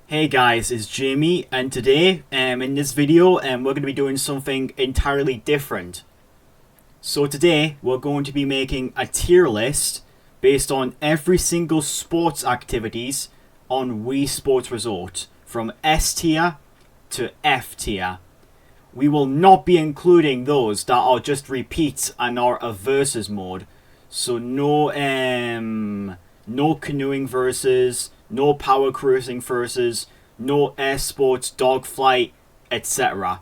Hey guys, it's Jamie, and today, in this video, we're going to be doing something entirely different. So today, we're going to be making a tier list based on every single sports activities on Wii Sports Resort, from S tier to F tier. We will not be including those that are just repeats and are a versus mode. So no canoeing versus, no power cruising versus, no air sports, dogfight, etc.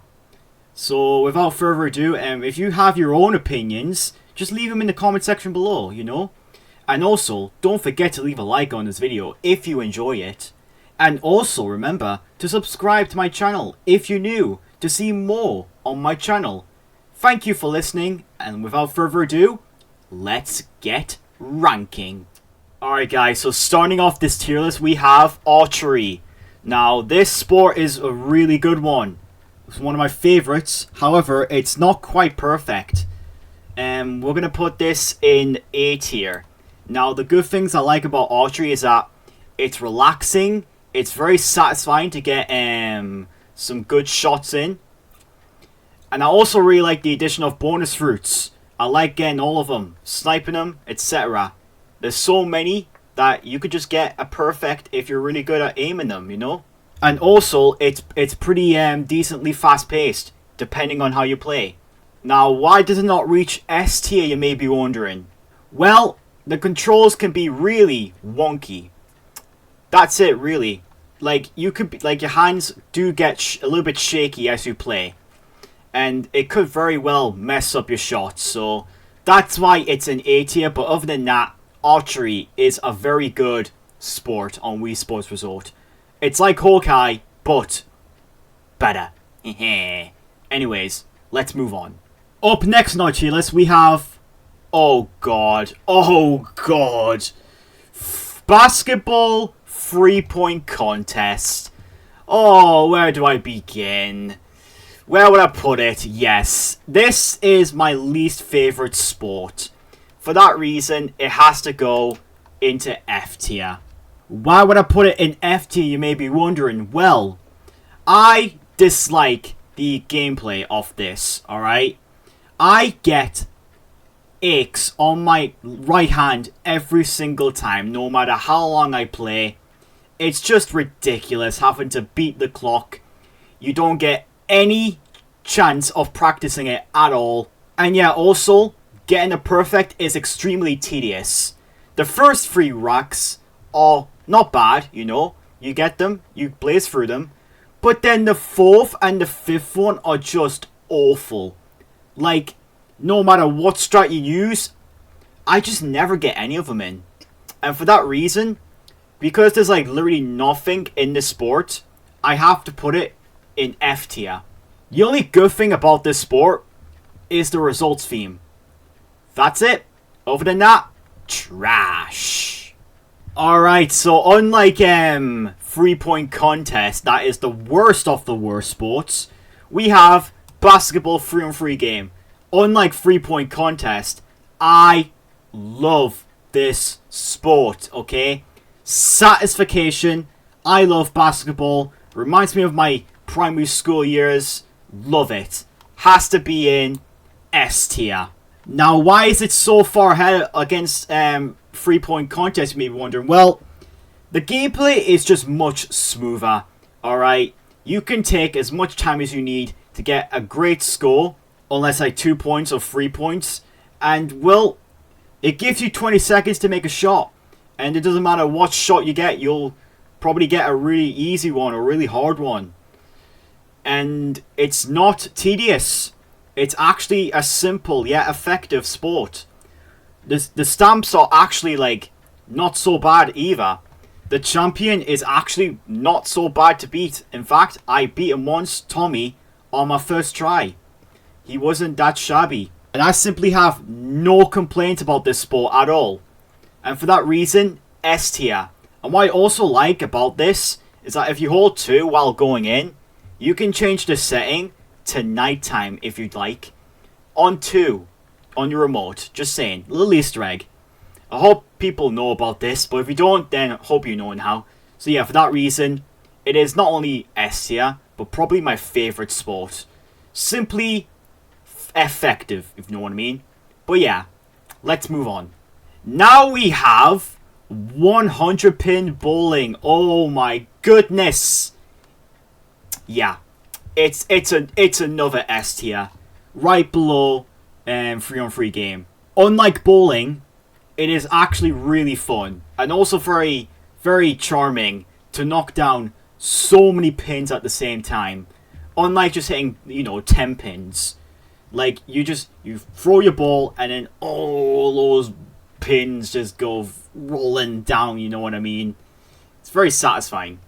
So without further ado, if you have your own opinions, just leave them in the comment section below, you know? And also, don't forget to leave a like on this video if you enjoy it. And also remember to subscribe to my channel if you're new to see more on my channel. Thank you for listening, and without further ado, let's get ranking. Alright guys, so starting off this tier list, we have archery. Now, this sport is a really good one. It's one of my favorites. However, it's not quite perfect. We're going to put this in A tier. Now, the good things I like about archery is that it's relaxing. It's very satisfying to get some good shots in. And I also really like the addition of bonus fruits. I like getting all of them, sniping them, etc. There's so many that you could just get a perfect if you're really good at aiming them, you know? And also, it's pretty decently fast-paced, depending on how you play. Now, why does it not reach S tier, you may be wondering? Well, the controls can be really wonky. That's it, really. Like, your hands do get a little bit shaky as you play. And it could very well mess up your shots, so that's why it's an A tier. But other than that, archery is a very good sport on Wii Sports Resort. It's like Hawkeye, but better. Anyways, let's move on. Up next on our tier list, we have... Oh god. Basketball 3-point contest. Oh, where do I begin? Where would I put it? Yes, this is my least favorite sport. For that reason, it has to go into F tier. Why would I put it in F tier, you may be wondering? Well, I dislike the gameplay of this, alright? I get aches on my right hand every single time, no matter how long I play. It's just ridiculous having to beat the clock. You don't get any chance of practicing it at all. And yeah, also, getting a perfect is extremely tedious. The first 3 racks are not bad, you know. You get them, you blaze through them. But then the 4th and the 5th one are just awful. Like, no matter what strat you use, I just never get any of them in. And for that reason, because there's like literally nothing in this sport, I have to put it in F tier. The only good thing about this sport is the results theme. That's it. Other than that, trash. Alright, so unlike 3-point contest, that is the worst of the worst sports, we have basketball 3-on-3 game. Unlike 3-point contest, I love this sport, okay? Satisfaction. I love basketball. Reminds me of my primary school years. Love it. Has to be in S tier. Now, why is it so far ahead against 3-point contest, you may be wondering? Well, the gameplay is just much smoother, alright? You can take as much time as you need to get a great score, unless like 2 points or 3 points, and, well, it gives you 20 seconds to make a shot, and it doesn't matter what shot you get, you'll probably get a really easy one or a really hard one. And it's not tedious. It's actually a simple yet effective sport. The stamps are actually like not so bad either. The champion is actually not so bad to beat. In fact, I beat him once, Tommy, on my first try. He wasn't that shabby. And I simply have no complaints about this sport at all. And for that reason, S tier. And what I also like about this is that if you hold 2 while going in, you can change the setting to nighttime if you'd like. On 2. On your remote. Just saying. Little Easter egg. I hope people know about this, but if you don't, then I hope you know now. So yeah, for that reason, it is not only S tier, but probably my favorite sport. Simply effective, if you know what I mean. But yeah, let's move on. Now we have 100 pin bowling. Oh my goodness. Yeah, it's another S tier, right below 3-on-3 game. Unlike bowling, it is actually really fun and also very, very charming to knock down so many pins at the same time. Unlike just hitting, 10 pins. Like, you throw your ball and then all those pins just go rolling down, you know what I mean? It's very satisfying.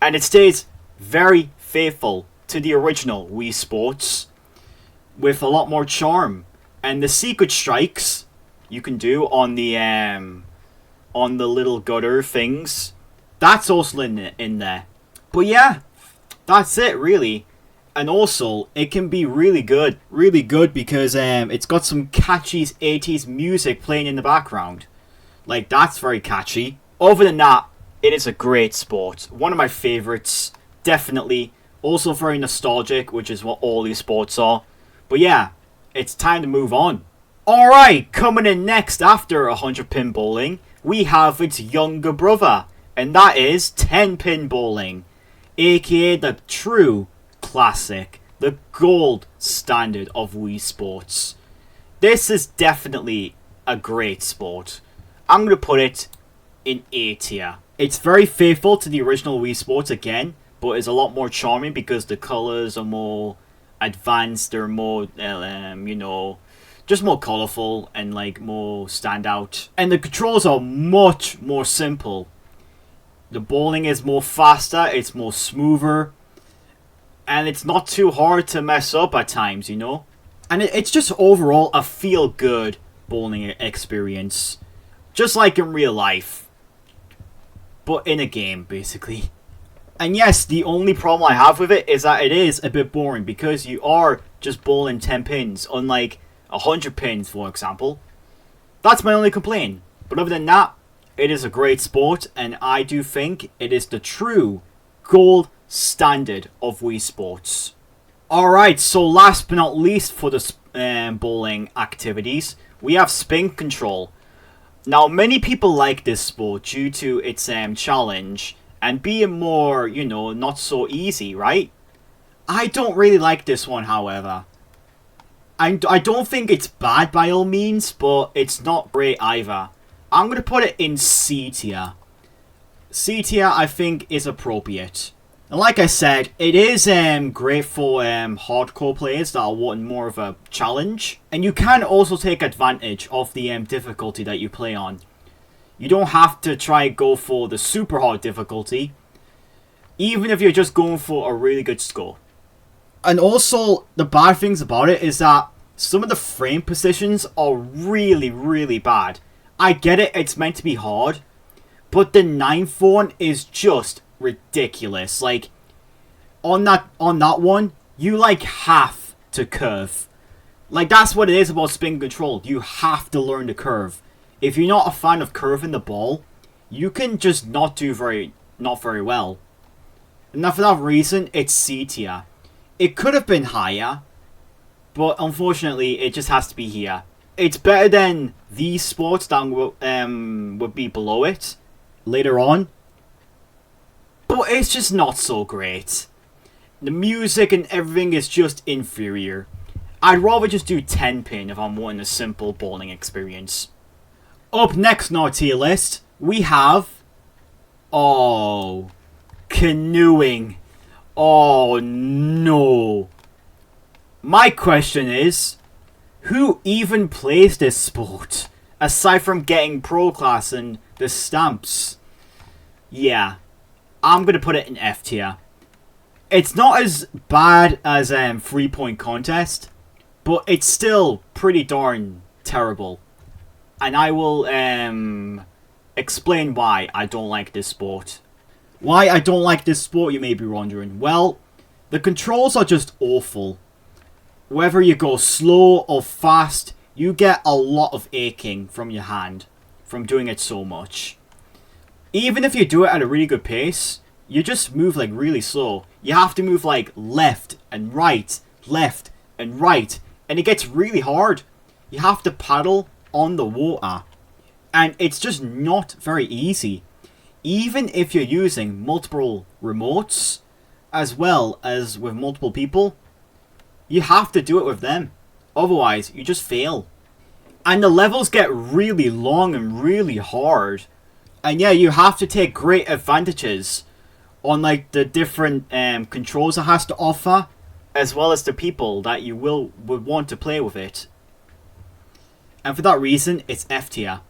And it stays very faithful to the original Wii Sports with a lot more charm. And the secret strikes you can do on the little gutter things, that's also in there. But yeah, that's it really. And also, it can be really good because it's got some catchy 80s music playing in the background. Like, that's very catchy. Other than that, it is a great sport. One of my favorites, definitely. Also very nostalgic, which is what all these sports are. But yeah, it's time to move on. Alright, coming in next after 100 pin bowling, we have its younger brother. And that is 10 pin bowling. AKA the true classic, the gold standard of Wii Sports. This is definitely a great sport. I'm going to put it in A tier. It's very faithful to the original Wii Sports again, but is a lot more charming because the colors are more advanced, they're more, just more colorful and like more standout. And the controls are much more simple. The bowling is more faster, it's more smoother, and it's not too hard to mess up at times, And it's just overall a feel-good bowling experience. Just like in real life. But in a game, basically. And yes, the only problem I have with it is that it is a bit boring because you are just bowling 10 pins, unlike 100 pins, for example. That's my only complaint. But other than that, it is a great sport, and I do think it is the true gold standard of Wii Sports. Alright, so last but not least for the bowling activities, we have spin control. Now, many people like this sport due to its challenge and being more, not so easy, right? I don't really like this one, however. I don't think it's bad by all means, but it's not great either. I'm going to put it in C tier. C tier, I think, is appropriate. And like I said, it is great for hardcore players that are wanting more of a challenge. And you can also take advantage of the difficulty that you play on. You don't have to try and go for the super hard difficulty, even if you're just going for a really good score. And also, the bad things about it is that some of the frame positions are really, really bad. I get it, it's meant to be hard, but the 9th one is just ridiculous. Like, on that one, you like have to curve. Like, that's what it is about spin control. You have to learn to curve. If you're not a fan of curving the ball, you can just not very well. And for that reason, it's C tier. It could have been higher, but unfortunately, it just has to be here. It's better than these sports that would be below it later on. But it's just not so great. The music and everything is just inferior. I'd rather just do 10 pin if I'm wanting a simple bowling experience. Up next on our tier list, we have... Canoeing. Oh no. My question is, who even plays this sport? Aside from getting pro class and the stamps. Yeah. I'm going to put it in F tier. It's not as bad as 3-point contest, but it's still pretty darn terrible. And I will explain why I don't like this sport. Why I don't like this sport, you may be wondering. Well, the controls are just awful. Whether you go slow or fast, you get a lot of aching from your hand from doing it so much. Even if you do it at a really good pace, you just move like really slow. You have to move like left and right, and it gets really hard. You have to paddle on the water, and it's just not very easy. Even if you're using multiple remotes, as well as with multiple people, you have to do it with them. Otherwise, you just fail. And the levels get really long and really hard. And yeah, you have to take great advantages on like the different controls it has to offer, as well as the people that you would want to play with it. And for that reason, it's F tier.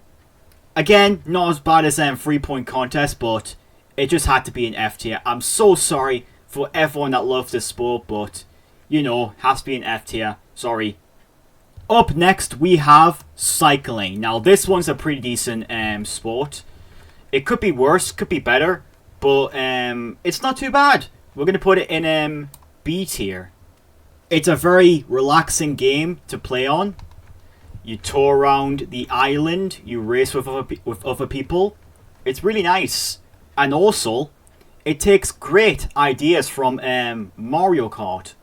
Again, not as bad as 3-point contest, but it just had to be an F tier. I'm so sorry for everyone that loves this sport, but you know, has to be an F tier. Sorry. Up next, we have cycling. Now, this one's a pretty decent sport. It could be worse, could be better, but it's not too bad. We're going to put it in B tier. It's a very relaxing game to play on. You tour around the island, you race with other people. It's really nice. And also, it takes great ideas from Mario Kart.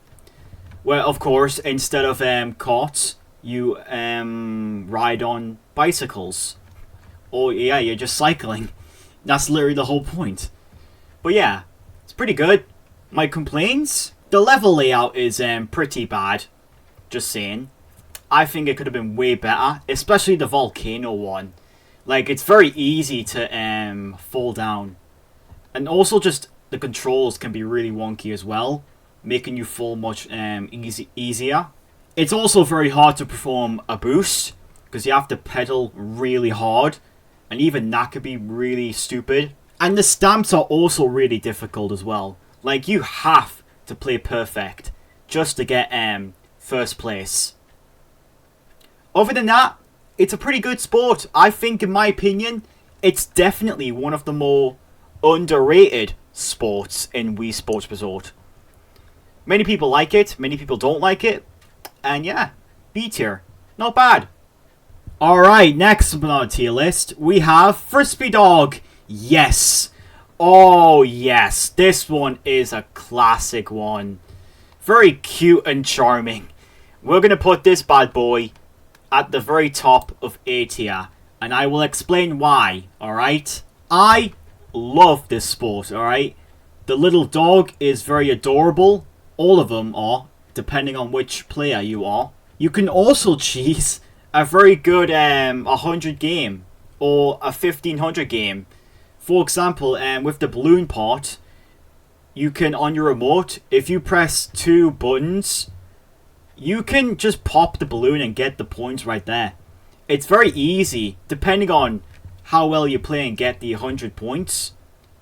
Where, of course, instead of carts, you ride on bicycles. Or, yeah, you're just cycling. That's literally the whole point. But yeah, it's pretty good. My complaints? The level layout is pretty bad. Just saying. I think it could have been way better. Especially the volcano one. Like, it's very easy to fall down. And also just the controls can be really wonky as well. Making you fall much easier. It's also very hard to perform a boost. Because you have to pedal really hard. And even that could be really stupid. And the stamps are also really difficult as well. Like, you have to play perfect just to get first place. Other than that, it's a pretty good sport. I think, in my opinion, it's definitely one of the more underrated sports in Wii Sports Resort. Many people like it, many people don't like it. And yeah, B tier. Not bad. Alright, next on our tier list, we have Frisbee Dog. Yes. Oh, yes. This one is a classic one. Very cute and charming. We're going to put this bad boy at the very top of A tier. And I will explain why, alright? I love this sport, alright? The little dog is very adorable. All of them are, depending on which player you are. You can also choose a very good 100 game or a 1500 game. For example, with the balloon part, you can, on your remote, if you press 2 buttons, you can just pop the balloon and get the points right there. It's very easy, depending on how well you play and get the 100 points.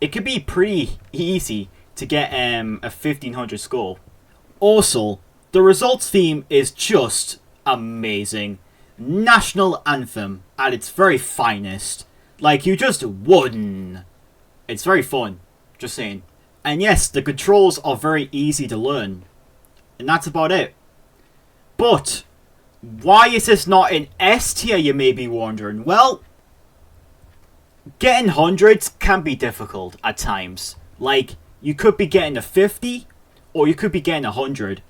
It could be pretty easy to get a 1500 score. Also, the results theme is just amazing. National anthem at its very finest. Like, you just won. It's very fun. Just saying. And yes, the controls are very easy to learn. And that's about it. But, why is this not in S tier, you may be wondering? Well, getting hundreds can be difficult at times. Like, you could be getting a 50, or you could be getting 100.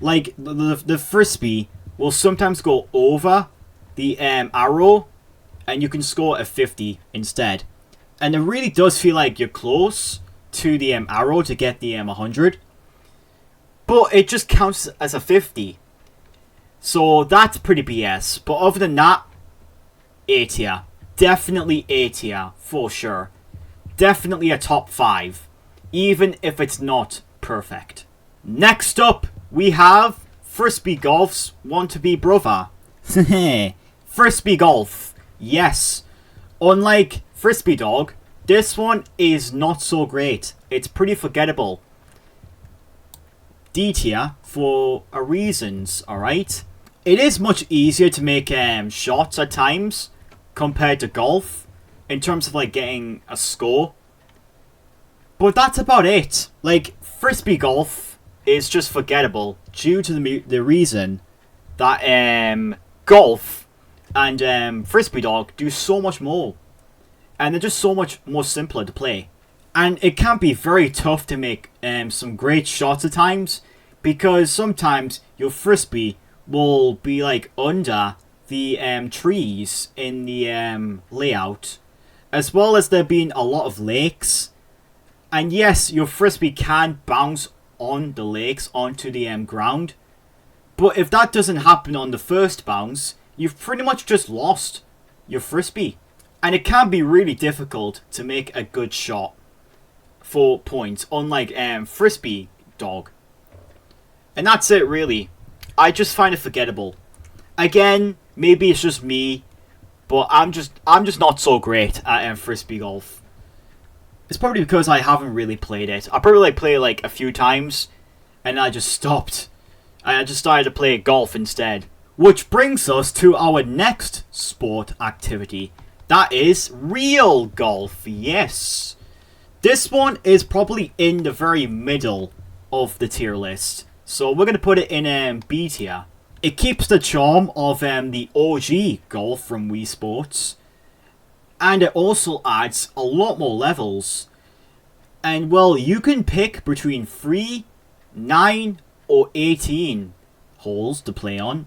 Like, the frisbee will sometimes go over the arrow, and you can score a 50 instead. And it really does feel like you're close to the arrow to get the 100. But it just counts as a 50. So that's pretty BS. But other than that, A tier. Definitely A tier, for sure. Definitely a top 5. Even if it's not perfect. Next up, we have Frisbee Golf's want-to-be brother. Frisbee Golf. Yes. Unlike Frisbee Dog, this one is not so great. It's pretty forgettable. D tier for a reasons, alright? It is much easier to make shots at times compared to golf in terms of like getting a score. But that's about it. Like, Frisbee Golf is just forgettable due to the reason that golf and Frisbee Dog do so much more. And they're just so much more simpler to play. And it can be very tough to make some great shots at times, because sometimes your frisbee will be like under the trees in the layout, as well as there being a lot of lakes. And yes, your frisbee can bounce on the lakes onto the ground, but if that doesn't happen on the first bounce, you've pretty much just lost your frisbee. And it can be really difficult to make a good shot for points, unlike frisbee dog. And that's it, really. I just find it forgettable. Again, maybe it's just me, but I'm just not so great at frisbee golf. It's probably because I haven't really played it. I probably played like a few times, and I just stopped. I just started to play golf instead. Which brings us to our next sport activity. That is real golf, yes. This one is probably in the very middle of the tier list. So we're going to put it in B tier. It keeps the charm of the OG golf from Wii Sports. And it also adds a lot more levels. And well, you can pick between 3, 9 or 18 holes to play on,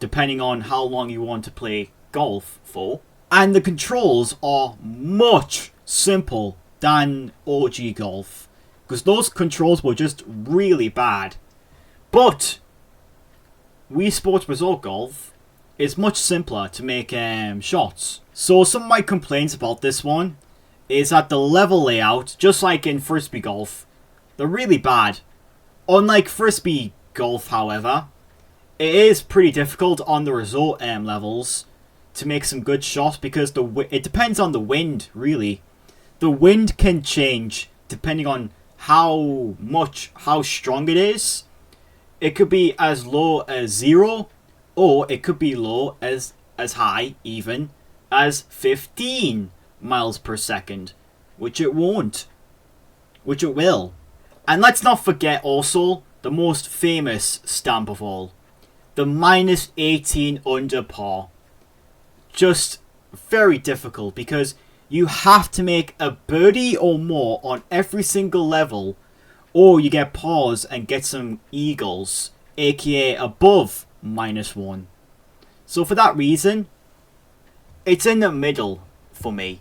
depending on how long you want to play golf for. And the controls are much simple than OG golf, because those controls were just really bad. But Wii Sports Resort Golf is much simpler to make shots. So some of my complaints about this one is that the level layout, just like in Frisbee Golf, they're really bad. Unlike Frisbee Golf, however, it is pretty difficult on the resort levels to make some good shots, because it depends on the wind, really. The wind can change depending on how strong it is. It could be as low as 0, or it could be low as high even as 15 miles per second, which it won't, which it will. And let's not forget also the most famous stamp of all, the minus 18 under par. Just very difficult, because you have to make a birdie or more on every single level, or you get pars and get some eagles, aka above -1. So for that reason, it's in the middle for me.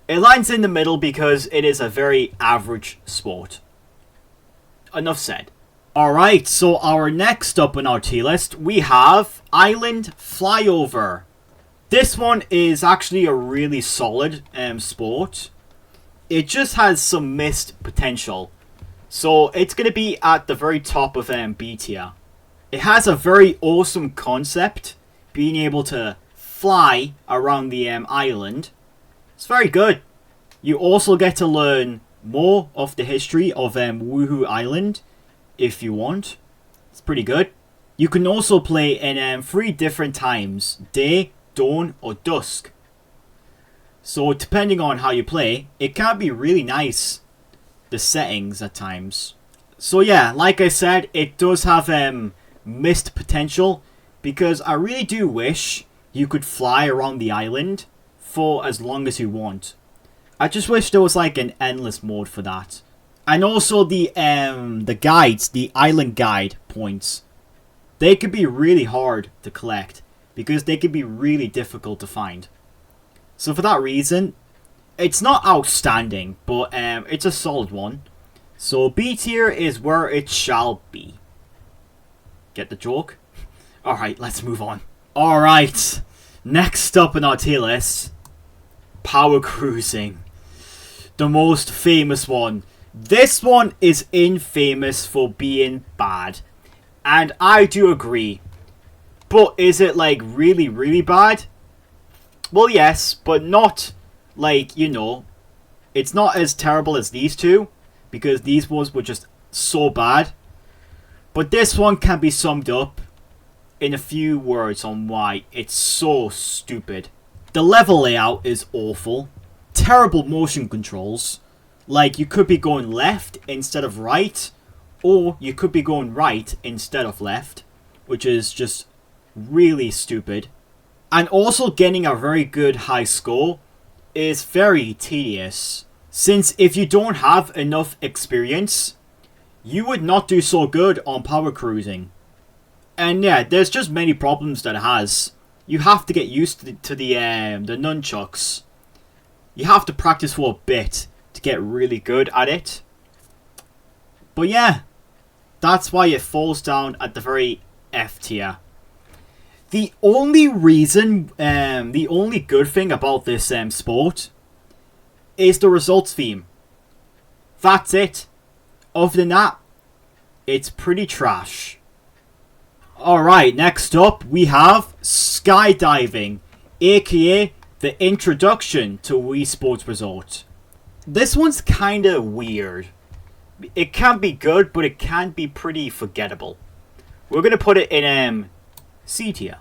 It lands in the middle because it is a very average sport. Enough said. Alright, so our next up on our tier list, we have Island Flyover. This one is actually a really solid sport. It just has some missed potential. So it's going to be at the very top of B tier. It has a very awesome concept, being able to fly around the island. It's very good. You also get to learn more of the history of Woohoo Island, if you want. It's pretty good. You can also play in 3 different times: day, dawn or dusk. So depending on how you play, it can be really nice, the settings at times. So yeah, like I said, it does have missed potential, because I really do wish you could fly around the island for as long as you want. I just wish there was like an endless mode for that. And also the guides, the island guide points, they could be really hard to collect, because they could be really difficult to find. So for that reason, it's not outstanding, but it's a solid one. So B tier is where it shall be. Get the joke? Alright, let's move on. Alright, next up on our tier list, Power Cruising. The most famous one. This one is infamous for being bad. And I do agree. But is it like really, really bad? Well, yes, but not like, you know, it's not as terrible as these two, because these ones were just so bad. But this one can be summed up in a few words on why it's so stupid. The level layout is awful. Terrible motion controls. Like, you could be going left instead of right, or you could be going right instead of left, which is just really stupid. And also getting a very good high score is very tedious. Since if you don't have enough experience, you would not do so good on power cruising. And yeah, there's just many problems that it has. You have to get used to the nunchucks. You have to practice for a bit to get really good at it. But yeah, that's why it falls down at the very F tier. The only reason, the only good thing about this sport is the results theme. That's it. Other than that, it's pretty trash. Alright, next up we have skydiving, aka the introduction to Wii Sports Resort. This one's kinda weird. It can be good, but it can be pretty forgettable. We're gonna put it in C tier.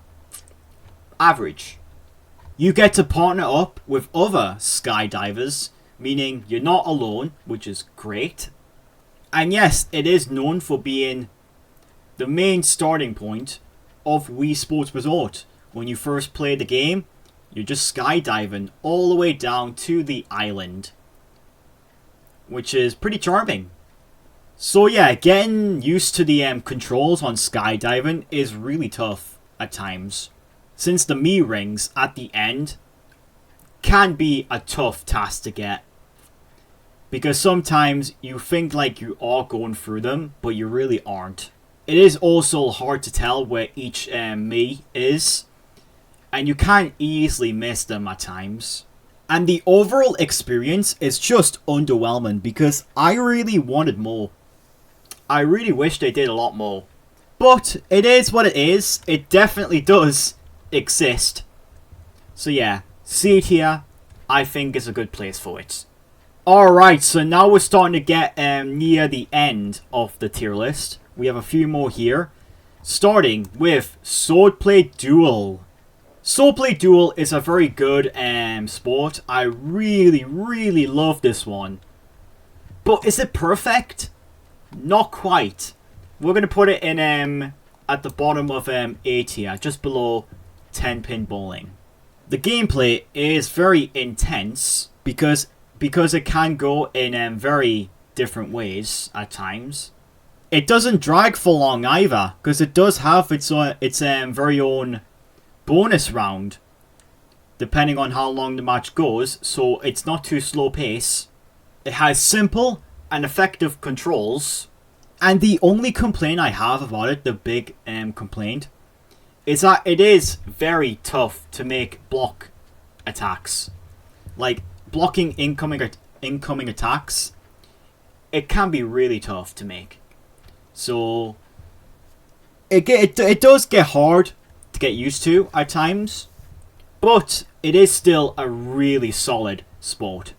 Average. You get to partner up with other skydivers, meaning you're not alone, which is great. And yes, it is known for being the main starting point of Wii Sports Resort. When you first play the game, you're just skydiving all the way down to the island, which is pretty charming. So yeah, getting used to the controls on skydiving is really tough at times, since the me rings at the end can be a tough task to get. Because sometimes you think like you are going through them, but you really aren't. It is also hard to tell where each me is, and you can easily miss them at times. And the overall experience is just underwhelming because I really wanted more. I really wish they did a lot more. But it is what it is. It definitely does exist. So yeah, C tier, I think is a good place for it. Alright, so now we're starting to get near the end of the tier list. We have a few more here. Starting with Swordplay Duel. Swordplay Duel is a very good sport. I really love this one. But is it perfect? Not quite. We're going to put it in at the bottom of A tier, just below 10-pin bowling. The gameplay is very intense because it can go in very different ways at times. It doesn't drag for long either, because it does have its very own bonus round, depending on how long the match goes, so it's not too slow pace. It has simple and effective controls, and the only complaint I have about it, the big complaint, is that it is very tough to make block attacks. Like, blocking incoming attacks, it can be really tough to make. So it does get hard to get used to at times, but it is still a really solid sport.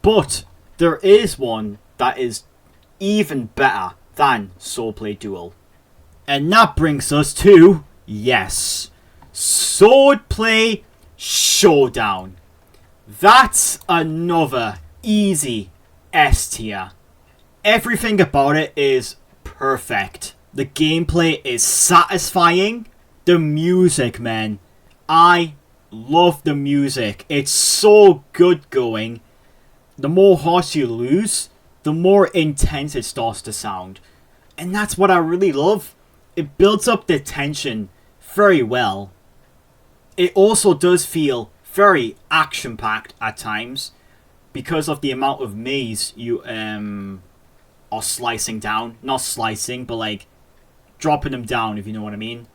But there is one that is even better than Swordplay Duel, and that brings us to, yes, Swordplay Showdown. That's another easy S tier. Everything about it is perfect. The gameplay is satisfying. The music, man. I love the music. It's so good going. The more hearts you lose, the more intense it starts to sound. And that's what I really love. It builds up the tension very well. It also does feel very action-packed at times because of the amount of maze you are slicing down. Not slicing, but like dropping them down, if you know what I mean.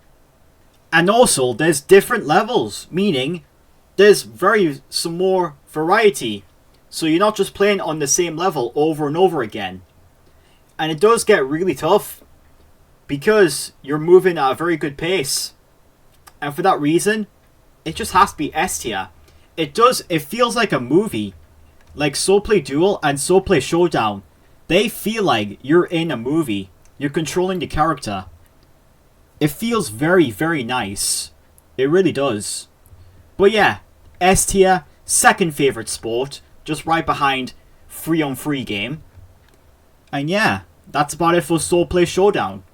And also, there's different levels, meaning there's some more variety. So you're not just playing on the same level over and over again. And it does get really tough because you're moving at a very good pace. And for that reason, it just has to be S tier. It feels like a movie. Like Swordplay Duel and Swordplay Showdown. They feel like you're in a movie. You're controlling the character. It feels very nice. It really does. But yeah, S tier, second favourite sport. Just right behind 3-on-3 game. And yeah, that's about it for Swordplay Showdown.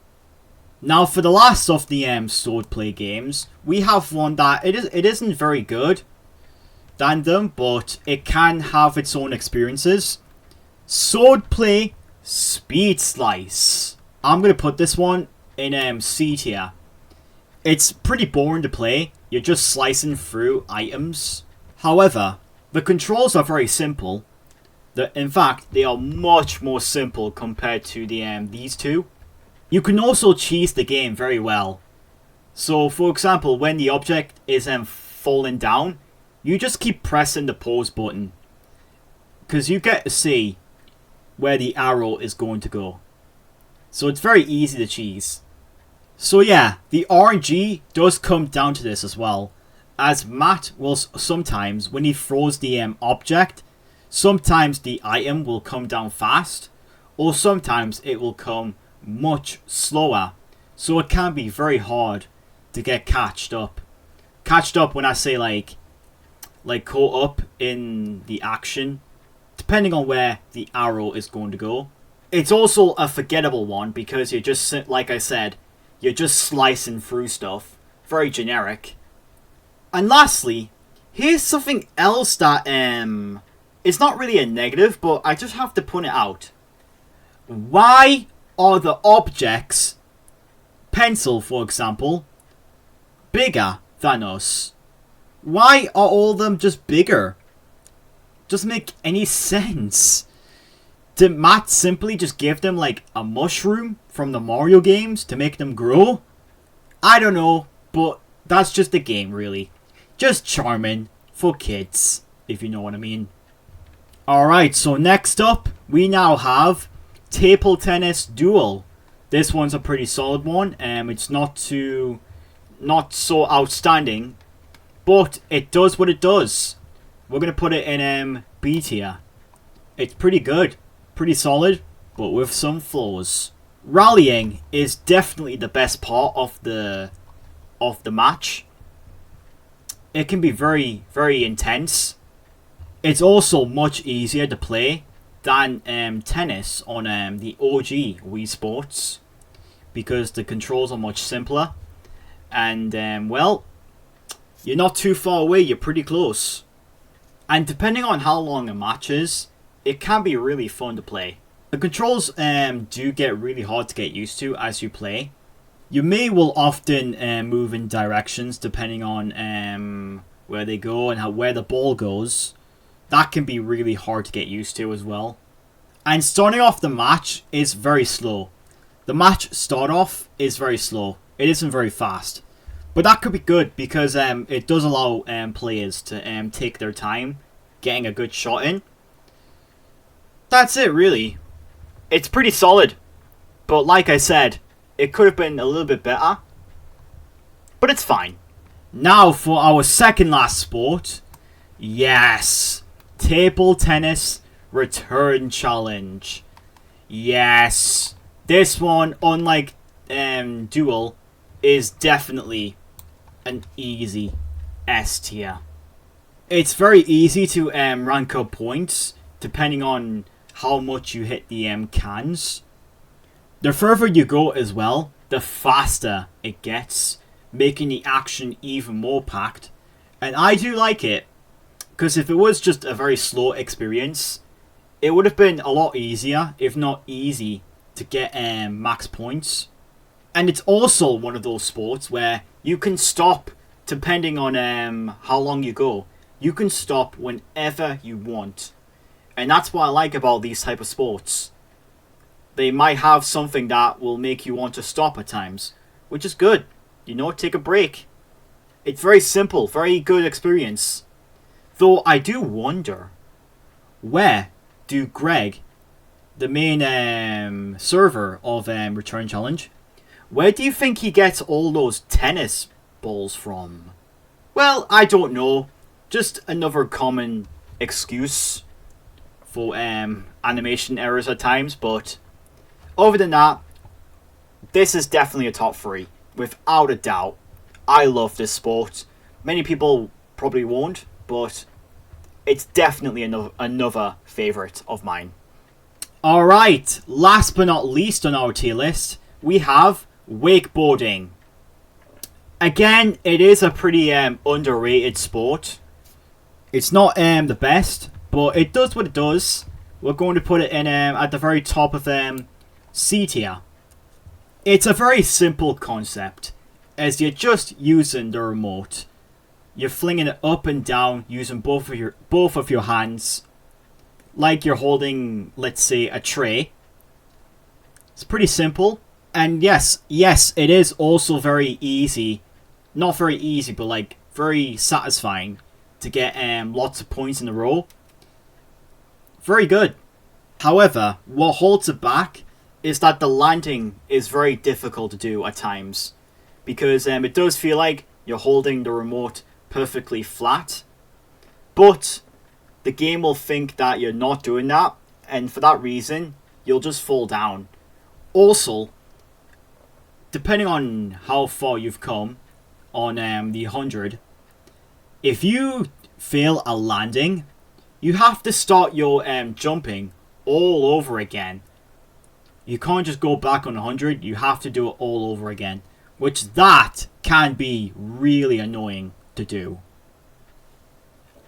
Now for the last of the swordplay games, we have one that it isn't very good. than them, but it can have its own experiences. Swordplay Speed Slice. I'm going to put this one in C tier. It's pretty boring to play. You're just slicing through items. However, the controls are very simple. In fact, they are much more simple compared to these two. You can also cheese the game very well. So, for example, when the object is falling down, you just keep pressing the pause button, because you get to see where the arrow is going to go. So it's very easy to cheese. So yeah, the RNG does come down to this as well, as Matt will sometimes, when he throws the object, sometimes the item will come down fast, or sometimes it will come much slower. So it can be very hard to get catched up. Catched up when I say like caught up in the action, depending on where the arrow is going to go. It's also a forgettable one because you're just, like I said, you're just slicing through stuff. Very generic. And lastly, here's something else that it's not really a negative, but I just have to point it out. Why are the objects, pencil for example, bigger than us? Why are all of them just bigger? Doesn't make any sense. Did Matt simply just give them like a mushroom from the Mario games to make them grow? I don't know, but that's just the game really. Just charming for kids, if you know what I mean. Alright, so next up, we now have Table Tennis Duel. This one's a pretty solid one. It's not so outstanding, but it does what it does. We're going to put it in B tier. It's pretty good, pretty solid, but with some flaws. Rallying is definitely the best part of the match. It can be very, very intense. It's also much easier to play than tennis on the OG Wii Sports, because the controls are much simpler. And, well, you're not too far away, you're pretty close. And depending on how long a match is, it can be really fun to play. The controls do get really hard to get used to as you play. You will often move in directions depending on where they go and where the ball goes. That can be really hard to get used to as well. And starting off the match is very slow. The match start off is very slow. It isn't very fast. But that could be good because it does allow players to take their time getting a good shot in. That's it really. It's pretty solid. But like I said, it could have been a little bit better. But it's fine. Now for our second last sport. Yes. Table Tennis Return Challenge. Yes. This one, unlike Duel, is definitely an easy S tier. It's very easy to rank up points depending on how much you hit the cans. The further you go as well, the faster it gets, making the action even more packed. And I do like it, because if it was just a very slow experience, it would have been a lot easier, if not easy, to get max points. And it's also one of those sports where you can stop depending on how long you go. You can stop whenever you want. And that's what I like about these type of sports. They might have something that will make you want to stop at times, which is good. You know, take a break. It's very simple, very good experience. Though I do wonder, where do Greg, the main server of Return Challenge, where do you think he gets all those tennis balls from? Well, I don't know. Just another common excuse for animation errors at times, but other than that, this is definitely a top 3, without a doubt. I love this sport. Many people probably won't, but it's definitely another favourite of mine. Alright, last but not least on our tier list, we have wakeboarding. Again, it is a pretty underrated sport. It's not the best, but it does what it does. We're going to put it in at the very top of C tier. It's a very simple concept, as you're just using the remote. You're flinging it up and down using both of your hands, like you're holding, let's say, a tray. It's pretty simple, and yes, it is also very easy. Not very easy, but like very satisfying to get lots of points in a row. Very good. However, what holds it back is that the landing is very difficult to do at times, because it does feel like you're holding the remote perfectly flat, but the game will think that you're not doing that, and for that reason you'll just fall down. Also, depending on how far you've come on the 100, if you fail a landing, you have to start your jumping all over again. You can't just go back on 100, you have to do it all over again, which that can be really annoying to do.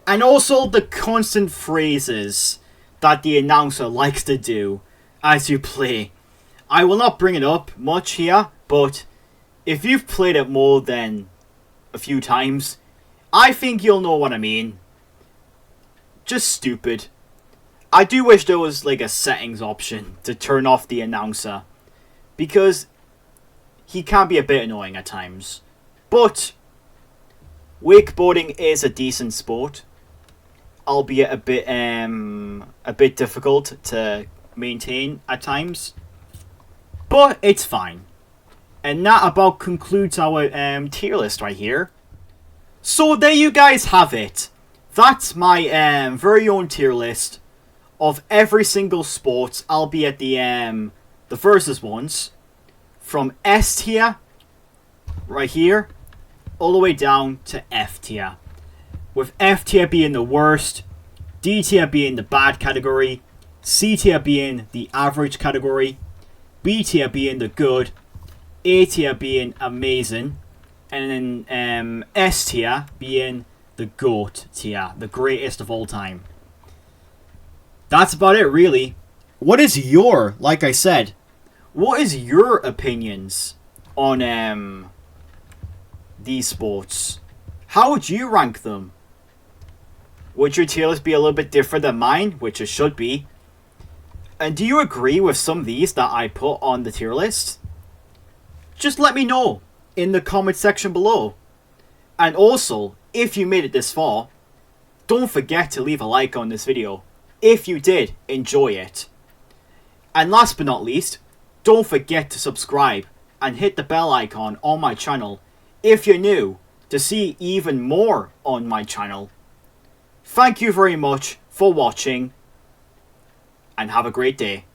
And also the constant phrases that the announcer likes to do as you play. I will not bring it up much here, but if you've played it more than a few times, I think you'll know what I mean. Just stupid. I do wish there was like a settings option to turn off the announcer, because he can be a bit annoying at times. But wakeboarding is a decent sport, albeit a bit difficult to maintain at times, but it's fine. And that about concludes our tier list right here. So there you guys have it. That's my very own tier list of every single sport, albeit the versus ones, from S tier right here all the way down to F tier, with F tier being the worst, D tier being the bad category, C tier being the average category, B tier being the good, A tier being amazing, and then S tier being the GOAT tier, the greatest of all time. That's about it, really. What is your, like I said, what is your opinions on these sports? How would you rank them? Would your tier list be a little bit different than mine, which it should be? And do you agree with some of these that I put on the tier list? Just let me know in the comment section below. And also, if you made it this far, don't forget to leave a like on this video if you did enjoy it. And last but not least, don't forget to subscribe and hit the bell icon on my channel if you're new to see even more on my channel. Thank you very much for watching, and have a great day.